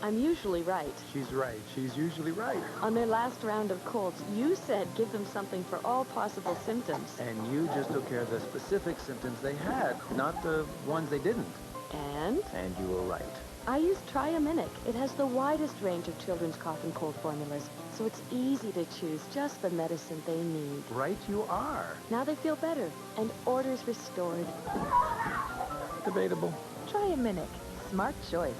I'm usually right. She's right. She's usually right. On their last round of colds, you said give them something for all possible symptoms. And you just took care of the specific symptoms they had, not the ones they didn't. And? And you were right. I use Triaminic. It has the widest range of children's cough and cold formulas, so it's easy to choose just the medicine they need. Right you are. Now they feel better, and orders restored. Debatable. Triaminic. Smart choice.